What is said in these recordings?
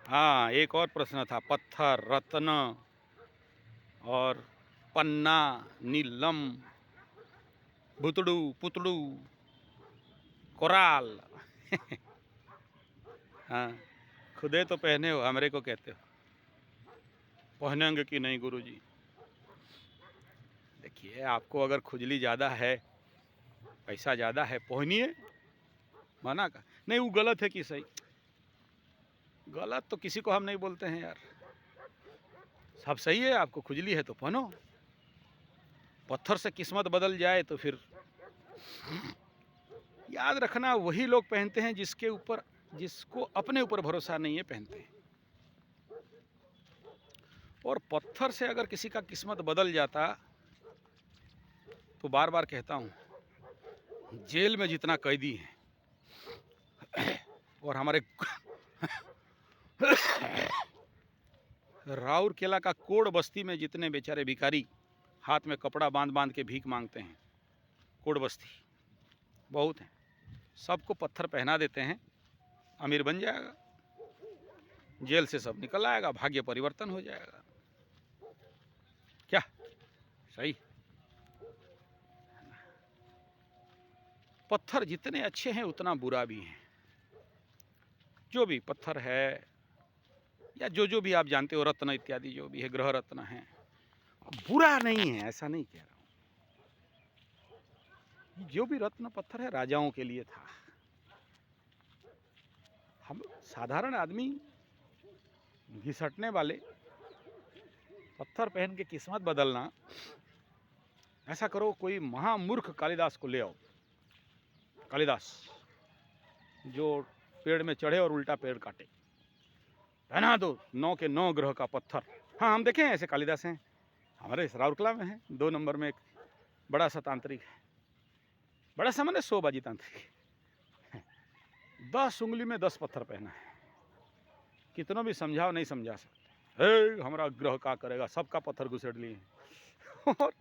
हाँ, एक और प्रश्न था, पत्थर, रत्न और पन्ना, नीलम, भुतड़ू, पुतड़ू, कोराल। हाँ, खुदे तो पहने हो, हमरे को कहते हो। पहनेंगे कि नहीं गुरुजी? देखिए, आपको अगर खुजली ज़्यादा है, पैसा ज़्यादा है, पहनिए। मना का नहीं, वो गलत है कि सही? गलत तो किसी को हम नहीं बोलते हैं यार, सब सही है। आपको खुजली है तो पहनो। पत्थर से किस्मत बदल जाए तो फिर याद रखना, वही लोग पहनते हैं जिसको अपने ऊपर भरोसा नहीं है, पहनते हैं। और पत्थर से अगर किसी का किस्मत बदल जाता, तो बार बार कहता हूं, जेल में जितना कैदी है और हमारे राउरकेला का कोड़ बस्ती में जितने बेचारे भिखारी हाथ में कपड़ा बांध बांध के भीख मांगते हैं, कोड़ बस्ती बहुत हैं, सबको पत्थर पहना देते हैं, अमीर बन जाएगा, जेल से सब निकल आएगा, भाग्य परिवर्तन हो जाएगा। क्या सही? पत्थर जितने अच्छे हैं उतना बुरा भी है। जो भी पत्थर है या जो भी आप जानते हो, रत्न इत्यादि जो भी है, ग्रह रत्न है, बुरा नहीं है, ऐसा नहीं कह रहा हूं। जो भी रत्न पत्थर है राजाओं के लिए था। हम साधारण आदमी घिसटने वाले पत्थर पहन के किस्मत बदलना, ऐसा करो, कोई महामूर्ख कालिदास को ले आओ। कालिदास जो पेड़ में चढ़े और उल्टा पेड़ काटे, पहना दो 9 के 9 ग्रह का पत्थर। हाँ, हम देखें ऐसे कालिदास हैं, हमारे राउरकेला में है, 2 नंबर में एक बड़ा सा तांत्रिक है, बड़ा सा मैंने 100 बाजी तांत्रिक, 10 उंगली में 10 पत्थर पहना है। कितनों भी समझाओ नहीं समझा सकते। हमारा ग्रह का करेगा, सबका पत्थर घुसेड़ लिए और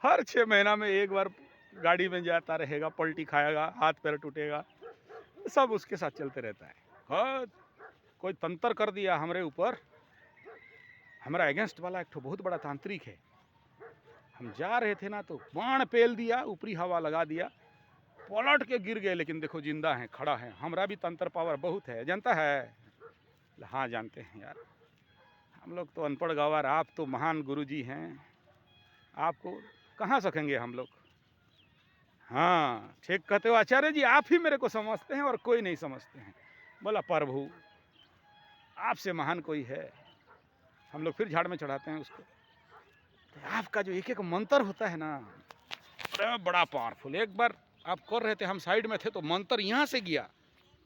हर 6 महीना में एक बार गाड़ी में जाता रहेगा, पलटी खाएगा, हाथ पैर टूटेगा, सब उसके साथ चलते रहता है। हाँ, कोई तंत्र कर दिया हमारे ऊपर, हमारा अगेंस्ट वाला एक बहुत बड़ा तांत्रिक है। हम जा रहे थे ना तो बाण पेल दिया, ऊपरी हवा लगा दिया, पलट के गिर गए, लेकिन देखो जिंदा है, खड़ा है। हमारा भी तंत्र पावर बहुत है, जानता है? हाँ जानते हैं यार, हम लोग तो अनपढ़ गंवार, आप तो महान गुरुजी हैं, आपको कहाँ सकेंगे हम लोग। हाँ ठीक कहते हो आचार्य जी, आप ही मेरे को समझते हैं और कोई नहीं समझते हैं। बोला प्रभु आपसे महान कोई है? हम लोग फिर झाड़ में चढ़ाते हैं उसको। तो आपका जो एक एक मंत्र होता है ना, बड़ा पावरफुल। एक बार आप कर रहे थे, हम साइड में थे, तो मंत्र यहाँ से गया,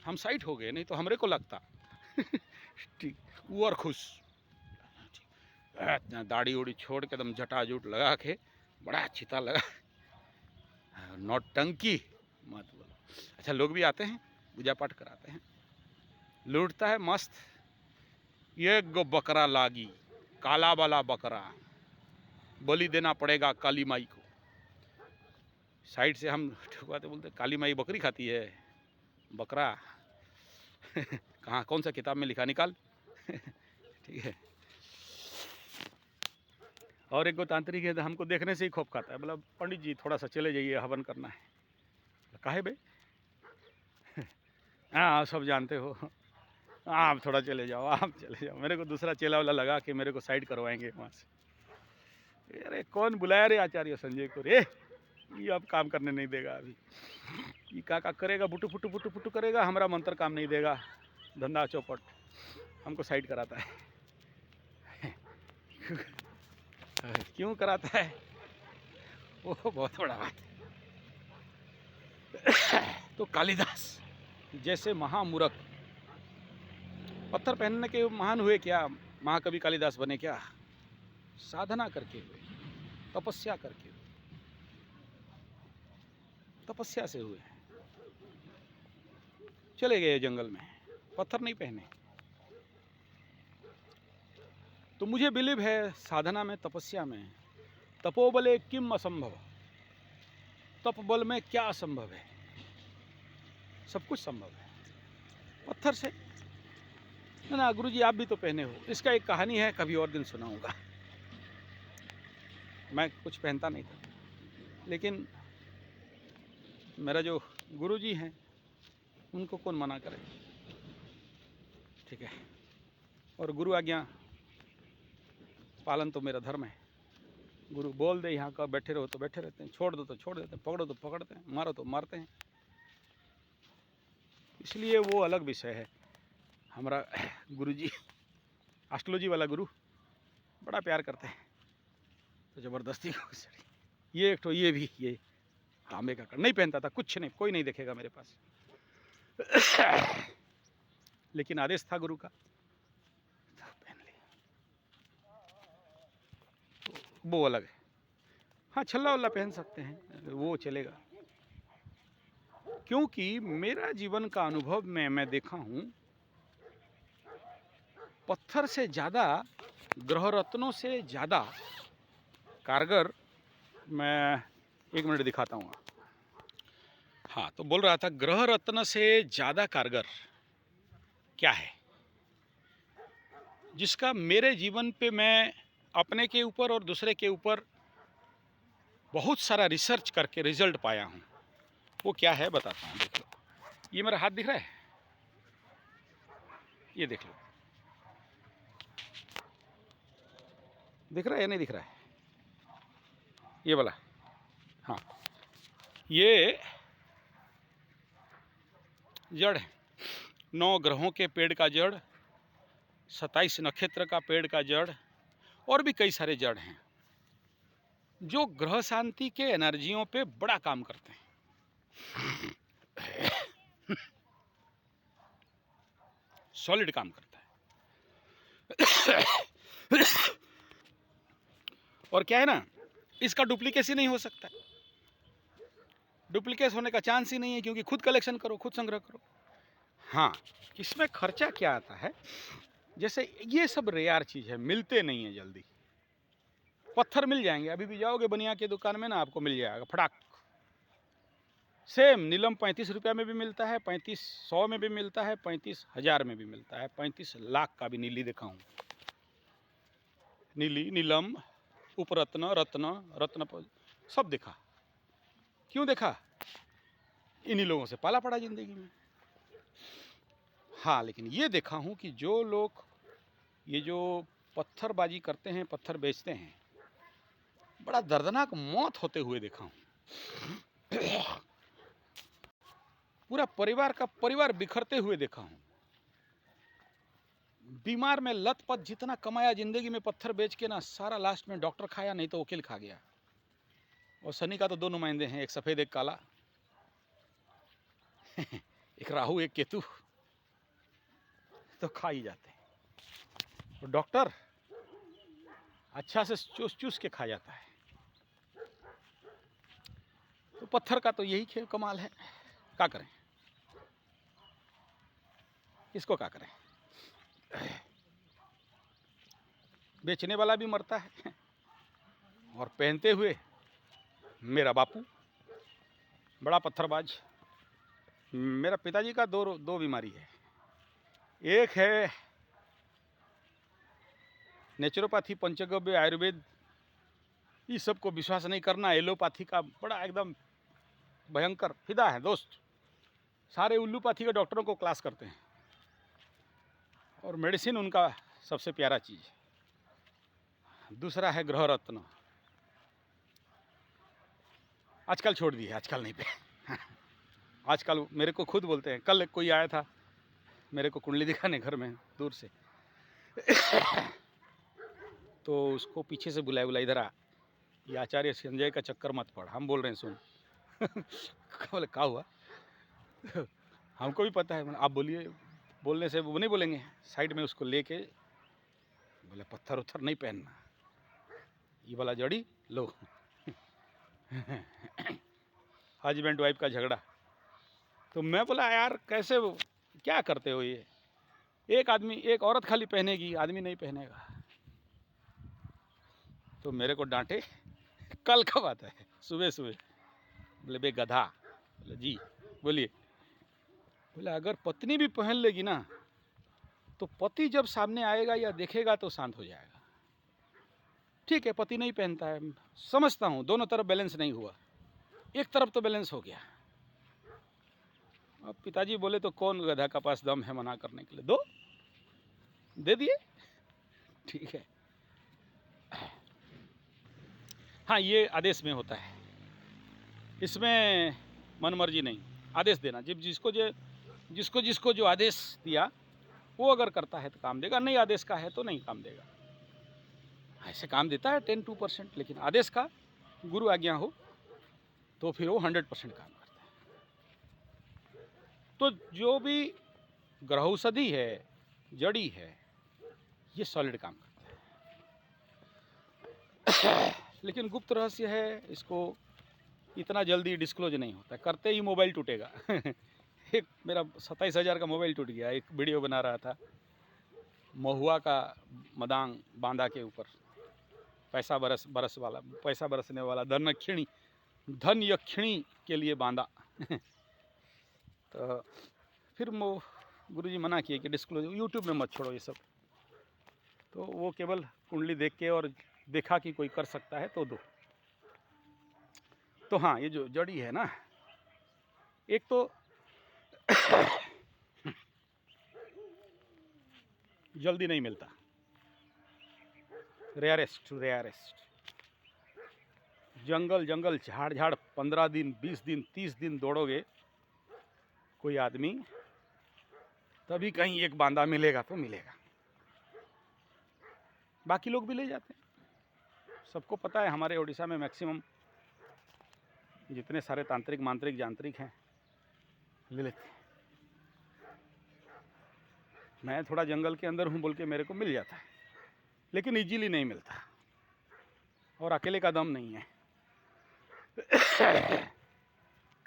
हम साइड हो गए, नहीं तो हमरे को लगता। ठीक, वो और खुश, दाढ़ी उड़ी छोड़ के एकदम जटाजूट लगा के, बड़ा चिता लगा, नौटंकी मत बोलो। अच्छा, लोग भी आते हैं, पूजा पाठ कराते हैं, लूटता है मस्त। ये गो बकरा लागी, काला वाला बकरा, बलि देना पड़ेगा काली माई को। साइड से हम ठुकवाते, बोलते काली माई बकरी खाती है, बकरा। कहाँ, कौन सा किताब में लिखा, निकाल। ठीक है। और एक गो तांत्रिक है, हमको देखने से ही खौफ खाता है, मतलब पंडित जी थोड़ा सा चले जाइए, हवन करना है। काहे बे? हाँ सब जानते हो, आप थोड़ा चले जाओ, आप चले जाओ। मेरे को दूसरा चेला वाला लगा के मेरे को साइड करवाएंगे वहाँ से। अरे कौन बुलाया रे आचार्य संजय को रे, ये अब काम करने नहीं देगा अभी। ये का करेगा, बुटू फुटू बुटू फुटू करेगा, हमारा मंत्र काम नहीं देगा, धंधा चौपट, हमको साइड कराता है। क्यों कराता है वो बहुत बड़ा बात है। तो कालिदास जैसे महामूर्ख पत्थर पहनने के महान हुए क्या? महाकवि कालिदास बने क्या? साधना करके हुए, तपस्या करके हुए, तपस्या से हुए। चले गए जंगल में, पत्थर नहीं पहने। तो मुझे बिलीव है साधना में, तपस्या में, तपोबले किम असंभव, तप बल में क्या असंभव है, सब कुछ संभव है। पत्थर से ना गुरुजी आप भी तो पहने हो। इसका एक कहानी है, कभी और दिन सुनाऊंगा। मैं कुछ पहनता नहीं था, लेकिन मेरा जो गुरुजी हैं उनको कौन मना करे, ठीक है। और गुरु आज्ञा पालन तो मेरा धर्म है। गुरु बोल दे यहाँ का बैठे रहो तो बैठे रहते हैं, छोड़ दो तो छोड़ देते हैं, पकड़ो तो पकड़ते हैं, मारो तो मारते हैं। इसलिए वो अलग विषय है। हमारा गुरुजी एस्ट्रोलॉजी वाला गुरु बड़ा प्यार करते हैं, तो ज़बरदस्ती ये एक तो ये भी ये तांबे का नहीं पहनता था, कुछ नहीं, कोई नहीं देखेगा मेरे पास। लेकिन आदेश था गुरु का, तो पहन लिया। तो वो अलग है। हाँ, छल्ला वल्ला पहन सकते हैं, वो चलेगा। क्योंकि मेरा जीवन का अनुभव में मैं देखा हूँ, पत्थर से ज़्यादा, ग्रह रत्नों से ज़्यादा कारगर, मैं 1 मिनट दिखाता हूँ। हाँ, तो बोल रहा था ग्रह रत्न से ज़्यादा कारगर क्या है, जिसका मेरे जीवन पे मैं अपने के ऊपर और दूसरे के ऊपर बहुत सारा रिसर्च करके रिजल्ट पाया हूँ। वो क्या है बताता हूँ। देख लो, ये मेरा हाथ दिख रहा है, ये देख लो, दिख रहा है या नहीं दिख रहा है, ये वाला। हाँ, ये जड़ है, 9 ग्रहों के पेड़ का जड़, 27 नक्षत्र का पेड़ का जड़, और भी कई सारे जड़ हैं जो ग्रह शांति के एनर्जियों पे बड़ा काम करते हैं। सॉलिड काम करता है। और क्या है ना, इसका डुप्लीकेसी नहीं हो सकता, डुप्लीकेट होने का चांस ही नहीं है, क्योंकि खुद कलेक्शन करो, खुद संग्रह करो। हाँ, इसमें खर्चा क्या आता है, जैसे ये सब रेयर चीज़ है, मिलते नहीं है जल्दी। पत्थर मिल जाएंगे, अभी भी जाओगे बनिया की दुकान में ना, आपको मिल जाएगा फटाक। सेम नीलम 35 रुपया में भी मिलता है, 3500 में भी मिलता है, 35,000 में भी मिलता है, 35 लाख का भी नीली देखा हूँ। नीली, नीलम, उपरत्न, रत्न, रत्न सब देखा। क्यों देखा? इन्हीं लोगों से पाला पड़ा जिंदगी में। हाँ, लेकिन ये देखा हूँ कि जो लोग ये जो पत्थरबाजी करते हैं, पत्थर बेचते हैं, बड़ा दर्दनाक मौत होते हुए देखा हूँ। पूरा परिवार का परिवार बिखरते हुए देखा हूँ। बीमार में लत पत जितना कमाया जिंदगी में पत्थर बेच के ना, सारा लास्ट में डॉक्टर खाया, नहीं तो वकील खा गया। और शनि का तो 2 नुमाइंदे हैं, एक सफेद एक काला। एक राहु एक केतु, तो खा ही जाते हैं। तो डॉक्टर अच्छा से चूस चूस के खा जाता है। तो पत्थर का तो यही खेल कमाल है। क्या करें, इसको क्या करें। बेचने वाला भी मरता है, और पहनते हुए मेरा बापू बड़ा पत्थरबाज। मेरा पिताजी का दो बीमारी है। एक है नेचुरोपैथी, पंचगव्य, आयुर्वेद, इस सब को विश्वास नहीं करना। एलोपैथी का बड़ा एकदम भयंकर फिदा है दोस्त। सारे उल्लूपैथी के डॉक्टरों को क्लास करते हैं, और मेडिसिन उनका सबसे प्यारा चीज़ है। दूसरा है ग्रह रत्न। आजकल छोड़ दिए, आजकल नहीं पे। आजकल मेरे को खुद बोलते हैं, कल कोई आया था मेरे को कुंडली दिखाने घर में दूर से। तो उसको पीछे से बुलाया, इधर आ, ये आचार्य संजय का चक्कर मत पड़, हम बोल रहे हैं सुन। बोले क्या हुआ? हमको भी पता है, आप बोलिए। बोलने से वो नहीं बोलेंगे, साइड में उसको लेके बोले पत्थर उत्थर नहीं पहनना, ये वाला जड़ी लो। हस्बैंड वाइफ का झगड़ा। तो मैं बोला यार कैसे, क्या करते हो ये? एक आदमी, एक औरत खाली पहनेगी, आदमी नहीं पहनेगा। तो मेरे को डांटे। कल का बात है, सुबह सुबह। बोले बे गधा। बोले जी बोलिए। बोले अगर पत्नी भी पहन लेगी ना, तो पति जब सामने आएगा या देखेगा तो शांत हो जाएगा। ठीक है, पति नहीं पहनता है, समझता हूँ, दोनों तरफ बैलेंस नहीं हुआ, एक तरफ तो बैलेंस हो गया। अब पिताजी बोले तो कौन गधा का पास दम है मना करने के लिए, दो, दे दिए, ठीक है। हाँ, ये आदेश में होता है, इसमें मनमर्जी नहीं, आदेश देना। जब जिसको जिसको जो आदेश दिया वो अगर करता है तो काम देगा, नहीं आदेश का है तो नहीं काम देगा। ऐसे काम देता है 10-2%, लेकिन आदेश का, गुरु आज्ञा हो तो फिर वो 100% काम करता है। तो जो भी ग्रहौषधि है, जड़ी है, ये सॉलिड काम करता है। लेकिन गुप्त रहस्य है, इसको इतना जल्दी डिस्क्लोज नहीं होता, करते ही मोबाइल टूटेगा। एक मेरा 27,000 का मोबाइल टूट गया। एक वीडियो बना रहा था महुआ का मदांग बांधा के ऊपर, पैसा बरसने वाला धन यक्षिणी के लिए बांधा। तो फिर गुरुजी मना किए कि डिस्क्लोज यूट्यूब में मत छोड़ो ये सब। तो वो केवल कुंडली देख के और देखा कि कोई कर सकता है तो दो। तो हाँ, ये जो जड़ी है ना, एक तो जल्दी नहीं मिलता, रेयरेस्ट टू रेयरेस्ट। जंगल झाड़ 15 दिन 20 दिन 30 दिन दौड़ोगे कोई आदमी, तभी कहीं एक बांदा मिलेगा तो मिलेगा। बाकी लोग भी ले जाते हैं। सबको पता है हमारे उड़ीसा में मैक्सिमम जितने सारे तांत्रिक मांत्रिक यांत्रिक हैं ले लेते हैं। मैं थोड़ा जंगल के अंदर हूँ बोल के मेरे को मिल जाता है, लेकिन इजीली नहीं मिलता, और अकेले का दम नहीं है।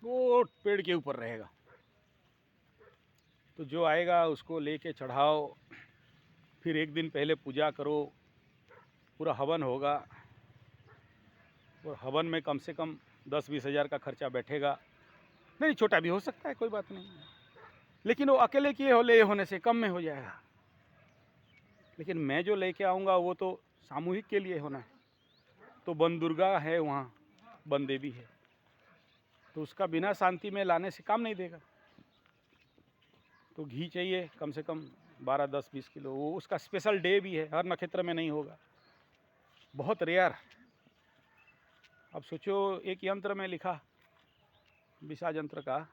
वो पेड़ के ऊपर रहेगा, तो जो आएगा उसको लेके चढ़ाओ, फिर एक दिन पहले पूजा करो, पूरा हवन होगा, और हवन में कम से कम 10-20 हज़ार का खर्चा बैठेगा। नहीं, छोटा भी हो सकता है, कोई बात नहीं, लेकिन वो अकेले किए ले होने से कम में हो जाएगा। लेकिन मैं जो लेके आऊँगा वो तो सामूहिक के लिए होना है। तो वन दुर्गा है, वहाँ वन देवी है, तो उसका बिना शांति में लाने से काम नहीं देगा। तो घी चाहिए कम से कम 12, 10, 20 किलो। वो उसका स्पेशल डे भी है, हर नक्षत्र में नहीं होगा, बहुत रेयर। अब सोचो, एक यंत्र में लिखा, विषा यंत्र का,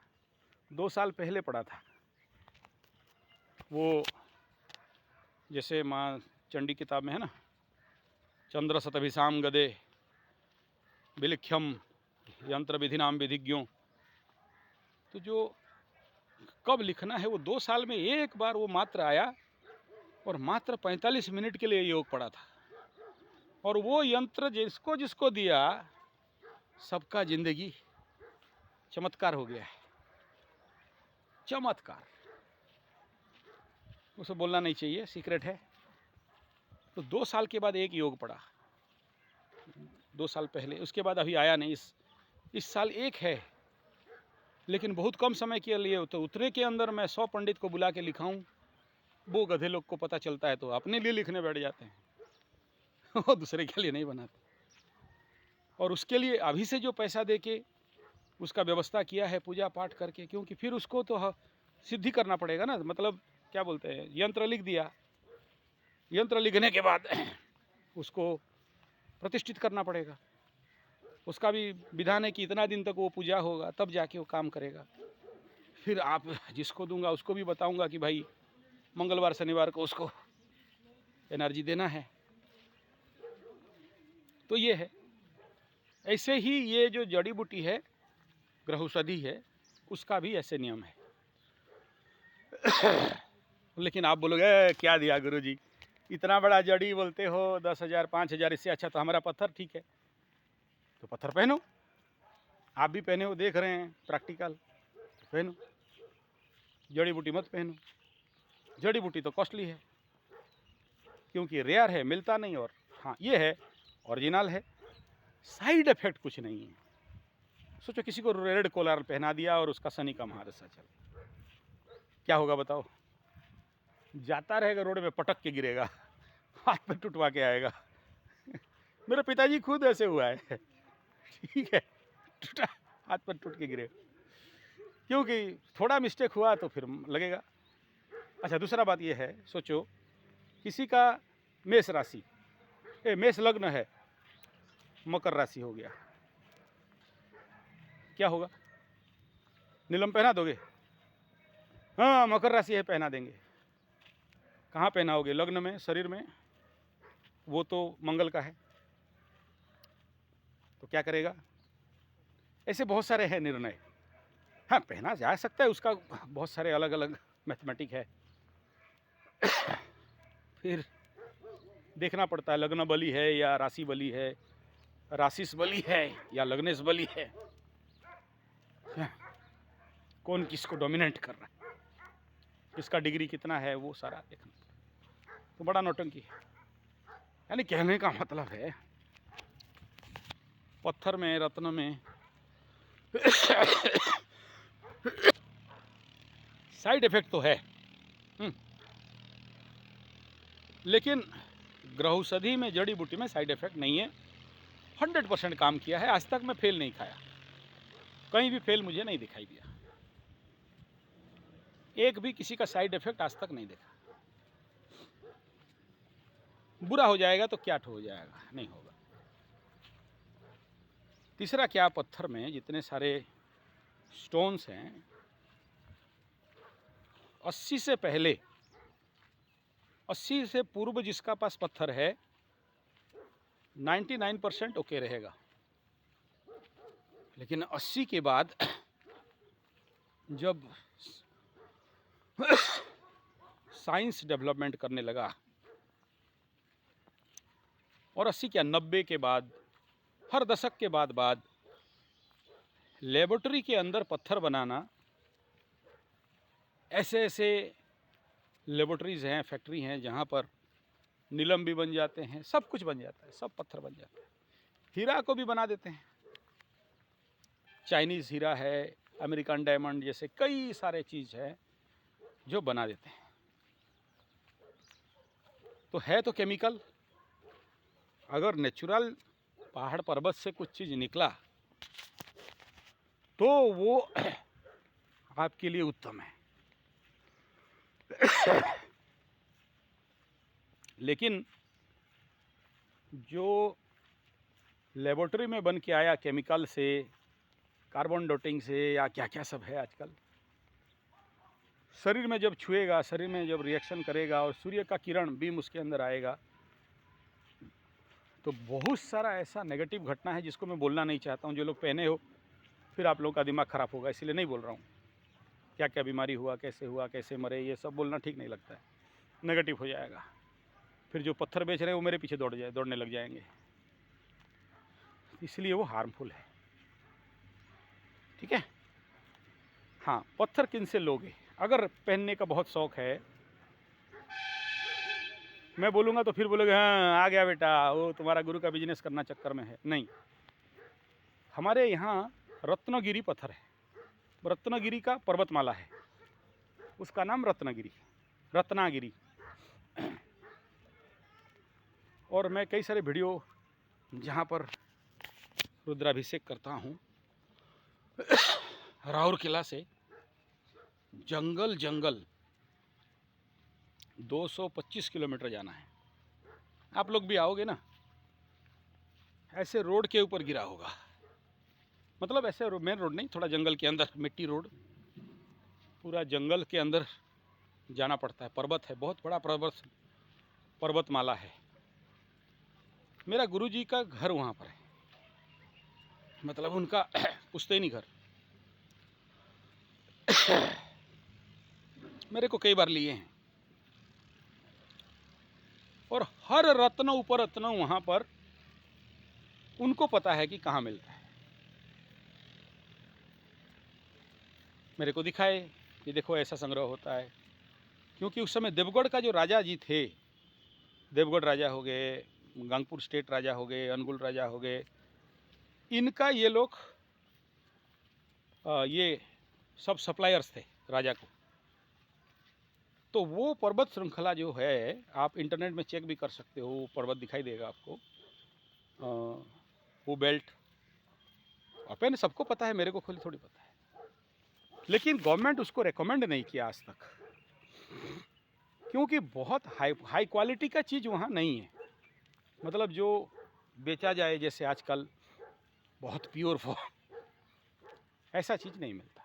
2 साल पहले पढ़ा था। वो जैसे माँ चंडी किताब में है ना, चंद्र शतभिषाम गदे विलिख्यम यंत्र विधिनाम विधिज्ञों। तो जो कब लिखना है, वो 2 साल में एक बार वो मात्र आया, और मात्र 45 मिनट के लिए योग पड़ा था। और वो यंत्र जिसको जिसको दिया, सबका जिंदगी चमत्कार हो गया है। चमत्कार, उसे बोलना नहीं चाहिए, सीक्रेट है। तो 2 साल के बाद एक योग पड़ा, 2 साल पहले, उसके बाद अभी आया नहीं। इस साल एक है, लेकिन बहुत कम समय के लिए। तो उतने के अंदर मैं 100 पंडित को बुला के लिखाऊं, वो गधे लोग को पता चलता है तो अपने लिए लिखने बैठ जाते हैं। वो दूसरे के लिए नहीं बनाते। और उसके लिए अभी से जो पैसा दे के उसका व्यवस्था किया है, पूजा पाठ करके, क्योंकि फिर उसको तो सिद्धि करना पड़ेगा ना। मतलब क्या बोलते हैं, यंत्र लिख दिया, यंत्र लिखने के बाद उसको प्रतिष्ठित करना पड़ेगा। उसका भी विधान है कि इतना दिन तक वो पूजा होगा, तब जाके वो काम करेगा। फिर आप जिसको दूंगा उसको भी बताऊंगा कि भाई मंगलवार शनिवार को उसको एनर्जी देना है। तो ये है। ऐसे ही ये जो जड़ी बूटी है, ग्रहौषधि है, उसका भी ऐसे नियम है। लेकिन आप बोलोगे क्या दिया गुरुजी, इतना बड़ा जड़ी बोलते हो, 10,000 5,000, इससे अच्छा तो हमारा पत्थर ठीक है। तो पत्थर पहनो, आप भी पहने हो, देख रहे हैं प्रैक्टिकल, पहनो। जड़ी बूटी मत पहनो। जड़ी बूटी तो कॉस्टली है, क्योंकि रेयर है, मिलता नहीं। और हाँ, ये है ओरिजिनल है, साइड इफेक्ट कुछ नहीं है। सोचो किसी को रेड कोलार पहना दिया और उसका शनि का महादशा चल, क्या होगा बताओ। जाता रहेगा रोड में, पटक के गिरेगा, हाथ पे टूटवा के आएगा। मेरे पिताजी खुद ऐसे हुआ है। ठीक है, टूटा, हाथ पर टूट के गिरे, क्योंकि थोड़ा मिस्टेक हुआ तो फिर लगेगा। अच्छा, दूसरा बात ये है, सोचो किसी का मेष राशि, मेष लग्न है, मकर राशि हो गया, क्या होगा? नीलम पहना दोगे? हाँ, मकर राशि है, पहना देंगे। कहाँ पहनाओगे? लग्न में, शरीर में, वो तो मंगल का है, तो क्या करेगा? ऐसे बहुत सारे हैं निर्णय। हाँ, पहना जा सकता है, उसका बहुत सारे अलग अलग मैथमेटिक है। फिर देखना पड़ता है लग्न बली है या राशि बली है, राशिस बली है या लग्नेश बली है, कौन किसको डोमिनेट कर रहा है, किसका डिग्री कितना है, वो सारा देखना। तो बड़ा नौटंकी है। यानी कहने का मतलब है, पत्थर में, रत्न में साइड इफेक्ट तो है, लेकिन ग्रहौषधि में, जड़ी बूटी में साइड इफेक्ट नहीं है। 100% काम किया है। आज तक मैं फेल नहीं खाया, कहीं भी फेल मुझे नहीं दिखाई दिया, एक भी किसी का साइड इफेक्ट आज तक नहीं देखा। बुरा हो जाएगा तो क्या हो जाएगा, नहीं होगा। तीसरा क्या, पत्थर में जितने सारे स्टोन्स हैं, 80 से पहले, 80 से पूर्व जिसका पास पत्थर है 99% ओके रहेगा, लेकिन 80 के बाद जब साइंस डेवलपमेंट करने लगा, और 80 क्या 90 के बाद, हर दशक के बाद लेबोरेटरी के अंदर पत्थर बनाना, ऐसे ऐसे लेबोरेटरीज हैं, फैक्ट्री हैं, जहाँ पर नीलम भी बन जाते हैं, सब कुछ बन जाता है, सब पत्थर बन जाता है। हीरा को भी बना देते हैं, चाइनीज़ हीरा है, अमेरिकन डायमंड जैसे कई सारे चीज़ है जो बना देते हैं। तो है तो केमिकल। अगर नेचुरल पहाड़ पर्वत से कुछ चीज़ निकला तो वो आपके लिए उत्तम है। लेकिन जो लेबोरेटरी में बन के आया केमिकल से, कार्बन डेटिंग से, या क्या क्या सब है आजकल, शरीर में जब छुएगा, शरीर में जब रिएक्शन करेगा और सूर्य का किरण बीम उसके अंदर आएगा, तो बहुत सारा ऐसा नेगेटिव घटना है जिसको मैं बोलना नहीं चाहता हूँ। जो लोग पहने हो, फिर आप लोगों का दिमाग ख़राब होगा, इसलिए नहीं बोल रहा हूँ। क्या क्या बीमारी हुआ, कैसे मरे, ये सब बोलना ठीक नहीं लगता है, नेगेटिव हो जाएगा। फिर जो पत्थर बेच रहे हैं वो मेरे पीछे दौड़ने लग जाएंगे, इसलिए वो हार्मफुल है। ठीक है। हाँ, पत्थर किन से लोगे? अगर पहनने का बहुत शौक़ है, मैं बोलूँगा तो फिर बोलोगे हाँ आ गया बेटा, वो तुम्हारा गुरु का बिजनेस करना चक्कर में है। नहीं, हमारे यहाँ रत्नगिरी पत्थर है, रत्नगिरी का पर्वतमाला है, उसका नाम रत्नागिरी। और मैं कई सारे वीडियो जहाँ पर रुद्राभिषेक करता हूँ, राउरकेला से जंगल 225 किलोमीटर जाना है। आप लोग भी आओगे ना, ऐसे रोड के ऊपर गिरा होगा, मतलब ऐसे मेन रोड नहीं, थोड़ा जंगल के अंदर, मिट्टी रोड, पूरा जंगल के अंदर जाना पड़ता है। पर्वत है, बहुत बड़ा पर्वतमाला है। मेरा गुरुजी का घर वहाँ पर है, मतलब उनका पुश्तैनी घर। मेरे को कई बार लिए हैं, और हर रत्न ऊपर रत्न वहाँ पर उनको पता है कि कहाँ मिलता है। मेरे को दिखाए कि देखो ऐसा संग्रह होता है, क्योंकि उस समय देवगढ़ का जो राजा जी थे, देवगढ़ राजा हो गए, गंगपुर स्टेट राजा हो गए, अनुगुल राजा हो गए, इनका ये लोग ये सब सप्लायर्स थे राजा को। तो वो पर्वत श्रृंखला जो है, आप इंटरनेट में चेक भी कर सकते हो, वो पर्वत दिखाई देगा आपको। वो बेल्ट अपन सबको पता है, मेरे को खुद थोड़ी पता है, लेकिन गवर्नमेंट उसको रेकमेंड नहीं किया आज तक, क्योंकि बहुत हाई क्वालिटी का चीज़ वहाँ नहीं है। मतलब जो बेचा जाए जैसे आजकल बहुत प्योर फॉर्म, ऐसा चीज़ नहीं मिलता।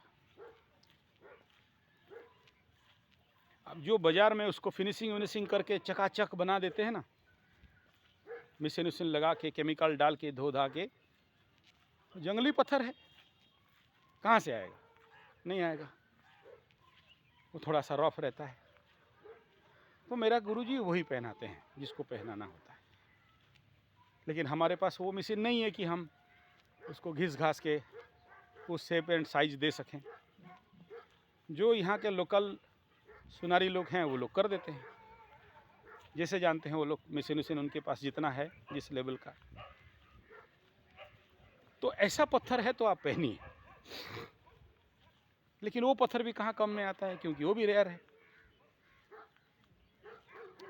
अब जो बाज़ार में उसको फिनिशिंग विनिशिंग करके चकाचक बना देते हैं ना, मिशन उशन लगा के केमिकल डाल के धो धा के, जंगली पत्थर है, कहाँ से आएगा? नहीं आएगा, वो थोड़ा सा रफ रहता है। तो मेरा गुरुजी वही पहनाते हैं जिसको पहनाना होता है, लेकिन हमारे पास वो मशीन नहीं है कि हम उसको घिस घास के उस शेप एंड साइज दे सकें। जो यहाँ के लोकल सुनारी लोग हैं वो लोग कर देते हैं, जैसे जानते हैं वो लोग, मशीन उशीन उनके पास जितना है जिस लेवल का। तो ऐसा पत्थर है तो आप पहनिए, लेकिन वो पत्थर भी कहाँ कम में आता है, क्योंकि वो भी रेयर है।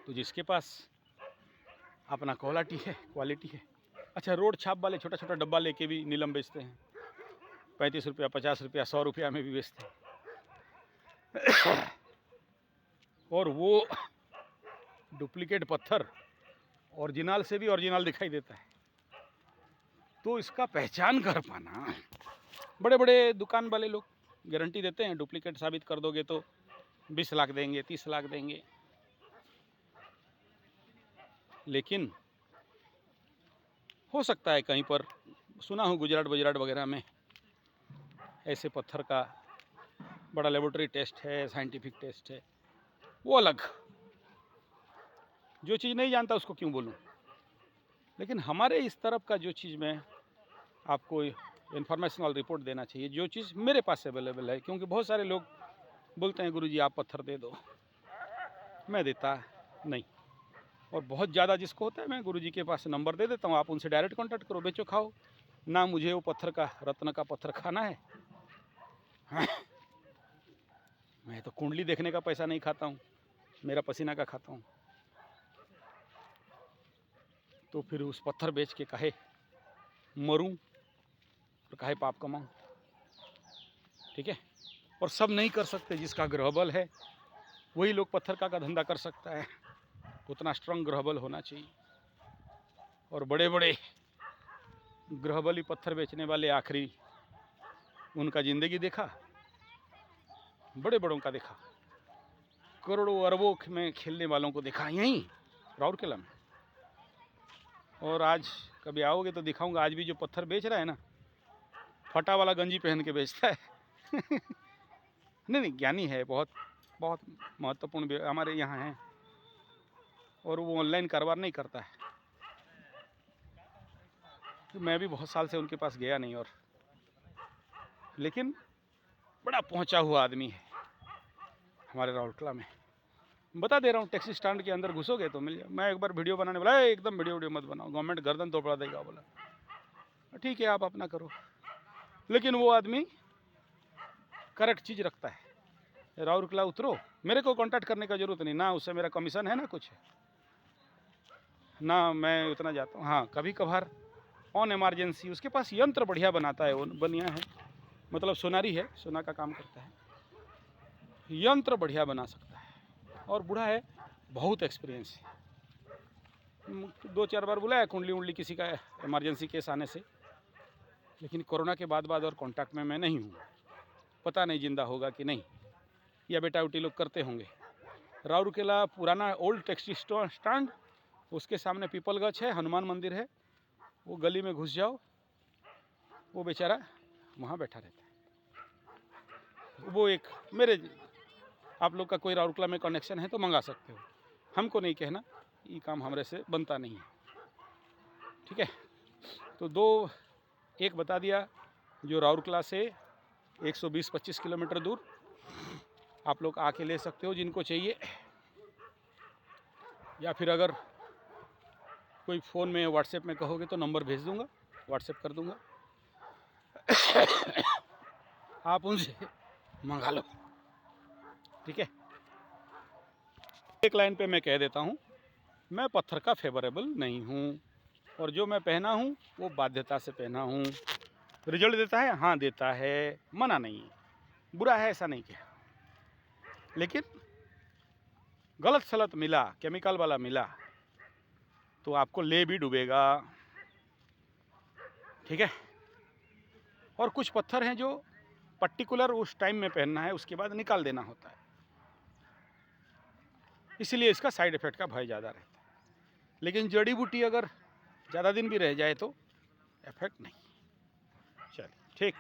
तो जिसके पास अपना क्वालिटी है। अच्छा, रोड छाप वाले छोटा छोटा डब्बा लेके भी नीलम बेचते हैं, 35 रुपया, 50 रुपया, 100 रुपया में भी बेचते हैं। और वो डुप्लीकेट पत्थर ओरिजिनल से भी ओरिजिनल दिखाई देता है। तो इसका पहचान कर पाना, बड़े बड़े दुकान वाले लोग गारंटी देते हैं, डुप्लीकेट साबित कर दोगे तो 20 लाख देंगे, 30 लाख देंगे, लेकिन हो सकता है कहीं पर, सुना हूँ गुजरात वगैरह में ऐसे पत्थर का बड़ा लेबोरेटरी टेस्ट है, साइंटिफिक टेस्ट है, वो अलग। जो चीज़ नहीं जानता उसको क्यों बोलूँ, लेकिन हमारे इस तरफ का जो चीज़ मैं आपको इन्फॉर्मेशनल रिपोर्ट देना चाहिए, जो चीज़ मेरे पास अवेलेबल है। क्योंकि बहुत सारे लोग बोलते हैं गुरुजी आप पत्थर दे दो, मैं देता नहीं। और बहुत ज़्यादा जिसको होता है, मैं गुरुजी के पास नंबर दे देता हूँ, आप उनसे डायरेक्ट कांटेक्ट करो, बेचो खाओ ना। मुझे वो पत्थर का, रत्न का पत्थर खाना है, हाँ? मैं तो कुंडली देखने का पैसा नहीं खाता हूँ, मेरा पसीना का खाता हूँ। तो फिर उस पत्थर बेच के काहे मरूं और काहे पाप कमाऊं? ठीक है। और सब नहीं कर सकते, जिसका ग्रह बल है वही लोग पत्थर का धंधा कर सकता है, उतना स्ट्रांग ग्रह बल होना चाहिए। और बड़े बड़े ग्रह बली पत्थर बेचने वाले आखिरी उनका ज़िंदगी देखा, बड़े बड़ों का देखा, करोड़ों अरबों में खेलने वालों को देखा यहीं राउरकेला में। और आज कभी आओगे तो दिखाऊंगा, आज भी जो पत्थर बेच रहा है ना, फटा वाला गंजी पहन के बेचता है। नहीं, ज्ञानी है, बहुत बहुत महत्वपूर्ण हमारे यहाँ हैं, और वो ऑनलाइन कारोबार नहीं करता है। तो मैं भी बहुत साल से उनके पास गया नहीं, और लेकिन बड़ा पहुंचा हुआ आदमी है हमारे राउरकेला में। बता दे रहा हूँ, टैक्सी स्टैंड के अंदर घुसोगे तो मिल जाए। मैं एक बार वीडियो बनाने बोला, एकदम वीडियो मत बनाओ, गवर्नमेंट गर्दन तोड़ देगा। बोला ठीक है आप अपना करो, लेकिन वो आदमी करेक्ट चीज़ रखता है। राउरकेला उतरो, मेरे को कांटेक्ट करने का जरूरत नहीं, ना उससे मेरा कमीशन है ना कुछ, ना मैं उतना जाता हूँ। हाँ, कभी कभार ऑन इमरजेंसी, उसके पास यंत्र बढ़िया बनाता है, वो बनिया है, मतलब सोनारी है, सोना का काम करता है, यंत्र बढ़िया बना सकता है, और बूढ़ा है, बहुत एक्सपीरियंस है। 2-4 बार बुलाया कुंडली उंडली किसी का इमरजेंसी केस आने से, लेकिन कोरोना के बाद और कांटेक्ट में मैं नहीं हूँ, पता नहीं जिंदा होगा कि नहीं, या बेटा उटी लोग करते होंगे। राउरकेला पुराना ओल्ड टैक्सी स्टैंड, उसके सामने पीपल गछ है, हनुमान मंदिर है, वो गली में घुस जाओ, वो बेचारा वहाँ बैठा रहता है। वो एक मेरे, आप लोग का कोई राउरकेला में कनेक्शन है तो मंगा सकते हो, हमको नहीं कहना, ये काम हमरे से बनता नहीं है। ठीक है, तो एक बता दिया, जो राउरकेला से 120-25 किलोमीटर दूर आप लोग आके ले सकते हो जिनको चाहिए, या फिर अगर कोई फ़ोन में व्हाट्सएप में कहोगे तो नंबर भेज दूंगा, व्हाट्सएप कर दूंगा, आप उनसे मंगा लो। ठीक है, एक लाइन पे मैं कह देता हूँ, मैं पत्थर का फेवरेबल नहीं हूँ, और जो मैं पहना हूँ वो बाध्यता से पहना हूँ। रिजल्ट देता है, हाँ देता है, मना नहीं है, बुरा है ऐसा नहीं कहा, लेकिन गलत सलत मिला, केमिकल वाला मिला तो आपको ले भी डूबेगा, ठीक है। और कुछ पत्थर हैं जो पर्टिकुलर उस टाइम में पहनना है, उसके बाद निकाल देना होता है, इसलिए इसका साइड इफेक्ट का भय ज़्यादा रहता है। लेकिन जड़ी बूटी अगर ज़्यादा दिन भी रह जाए तो इफेक्ट नहीं। चलिए ठीक।